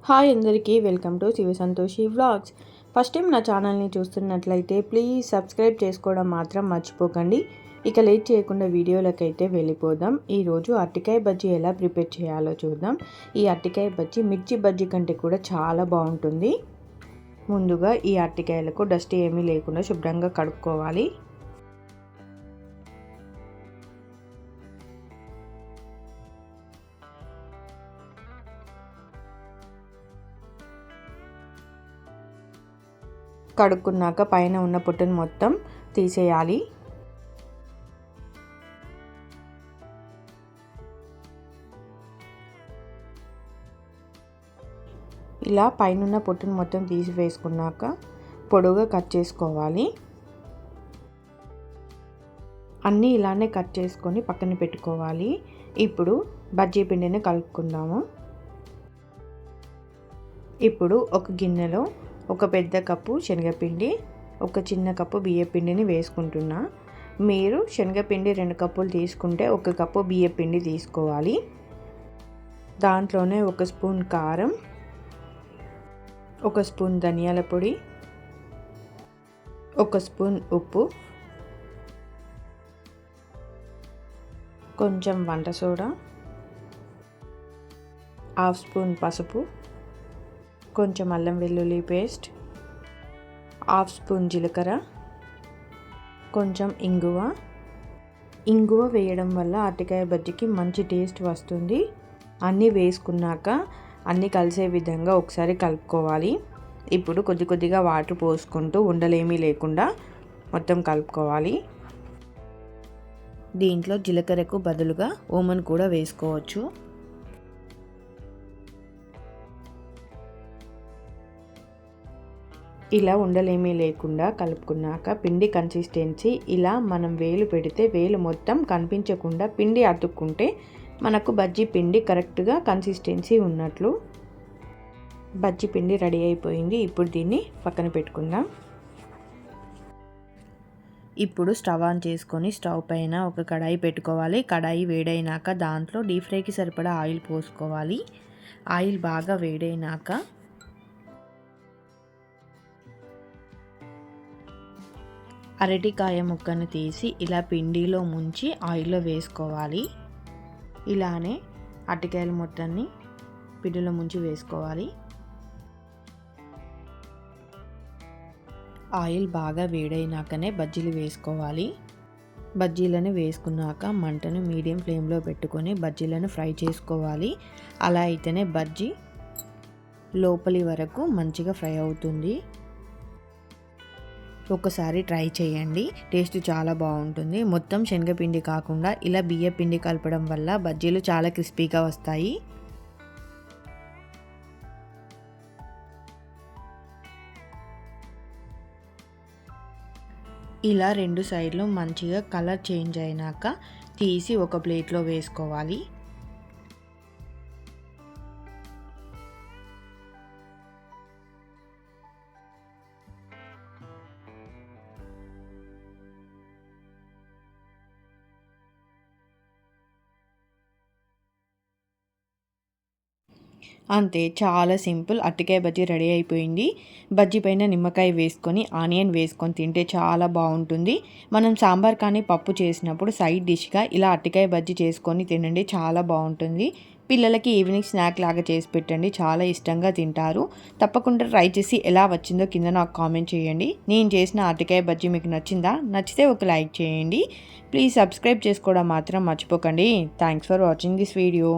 Hi అందరికీ, welcome to Shiva Santoshi vlogs. First time నా ఛానల్ని చూస్తున్నట్లయితే ప్లీజ్ సబ్స్క్రైబ్ చేసుకోవడం మాత్రం మర్చిపోకండి. ఇక లేట్ చేయకుండా వీడియోలకైతే వెళ్ళిపోదాం. ఈరోజు అరటికాయ బజ్జీ ఎలా ప్రిపేర్ చేయాలో చూద్దాం. ఈ అరటికాయ బజ్జీ మిర్చి బజ్జీ కంటే కూడా చాలా బాగుంటుంది. ముందుగా ఈ అరటికాయలకు డస్ట్ ఏమీ లేకుండా శుభ్రంగా కడుక్కోవాలి. కడుక్కున్నాక పైన ఉన్న పొట్టును మొత్తం తీసేయాలి. ఇలా పైన పొట్టును మొత్తం తీసివేసుకున్నాక పొడుగా కట్ చేసుకోవాలి. అన్నీ ఇలానే కట్ చేసుకొని పక్కన పెట్టుకోవాలి. ఇప్పుడు బజ్జీ పిండిని కలుపుకుందాము. ఇప్పుడు ఒక గిన్నెలో ఒక పెద్ద కప్పు శనగపిండి, ఒక చిన్న కప్పు బియ్యపిండిని వేసుకుంటున్నా. మీరు శనగపిండి 2 కప్పులు తీసుకుంటే 1 కప్పు బియ్యపిండి తీసుకోవాలి. దాంట్లోనే 1 స్పూన్ కారం, 1 స్పూన్ ధనియాల పొడి, 1 స్పూన్ ఉప్పు, కొంచెం వంట సోడా, 1/2 స్పూన్ పసుపు, కొంచెం అల్లం వెల్లుల్లి పేస్ట్, 1/2 స్పూన్ జీలకర్ర, కొంచెం ఇంగువ వేయడం వల్ల అరటికాయ బజ్జీకి మంచి టేస్ట్ వస్తుంది. అన్నీ వేసుకున్నాక అన్నీ కలిసే విధంగా ఒకసారి కలుపుకోవాలి. ఇప్పుడు కొద్దిగా వాటర్ పోసుకుంటూ ఉండలేమీ లేకుండా మొత్తం కలుపుకోవాలి. దీంట్లో జీలకర్రకు బదులుగా ఓమన్ కూడా వేసుకోవచ్చు. ఇలా ఉండలేమీ లేకుండా కలుపుకున్నాక పిండి కన్సిస్టెన్సీ ఇలా మనం వేలు పెడితే వేలు మొత్తం కనిపించకుండా పిండి అతుక్కుంటే మనకు బజ్జీ పిండి కరెక్ట్గా కన్సిస్టెన్సీ ఉన్నట్లు. బజ్జీ పిండి రెడీ అయిపోయింది. ఇప్పుడు దీన్ని పక్కన పెట్టుకుందాం. ఇప్పుడు స్టవ్ ఆన్ చేసుకొని స్టవ్ పైన ఒక కడాయి పెట్టుకోవాలి. కడాయి వేడైనాక దాంట్లో డీప్ ఫ్రైకి సరిపడా ఆయిల్ పోసుకోవాలి. ఆయిల్ బాగా వేడైనాక అరటికాయ ముక్కను తీసి ఇలా పిండిలో ముంచి ఆయిల్లో వేసుకోవాలి. ఇలానే అరటికాయల మొత్తాన్ని పిండిలో ముంచి వేసుకోవాలి. ఆయిల్ బాగా వేడైనాకనే బజ్జీలు వేసుకోవాలి. బజ్జీలను వేసుకున్నాక మంటను మీడియం ఫ్లేమ్లో పెట్టుకొని బజ్జీలను ఫ్రై చేసుకోవాలి. అలా అయితేనే బజ్జీ లోపలి వరకు మంచిగా ఫ్రై అవుతుంది. ఒకసారి ట్రై చేయండి, టేస్ట్ చాలా బాగుంటుంది. మొత్తం శనగపిండి కాకుండా ఇలా బియ్యపిండి కలపడం వల్ల బజ్జీలు చాలా క్రిస్పీగా వస్తాయి. ఇలా 2 సైడ్లు మంచిగా కలర్ చేంజ్ అయినాక తీసి ఒక ప్లేట్లో వేసుకోవాలి. అంతే, చాలా సింపుల్. అరటికాయ బజ్జీ రెడీ అయిపోయింది. బజ్జీ పైన నిమ్మకాయ వేసుకొని ఆనియన్ వేసుకొని తింటే చాలా బాగుంటుంది. మనం సాంబార్ కానీ పప్పు చేసినప్పుడు సైడ్ డిష్గా ఇలా అరటికాయ బజ్జీ చేసుకొని తినండి, చాలా బాగుంటుంది. పిల్లలకి ఈవినింగ్ స్నాక్ లాగా చేసి పెట్టండి, చాలా ఇష్టంగా తింటారు. తప్పకుండా ట్రై చేసి ఎలా వచ్చిందో కింద నాకు కామెంట్ చేయండి. నేను చేసిన అరటికాయ బజ్జీ మీకు నచ్చిందా? నచ్చితే ఒక లైక్ చేయండి. ప్లీజ్ సబ్స్క్రైబ్ చేసుకోవడం మాత్రం మర్చిపోకండి. Thanks for watching this video.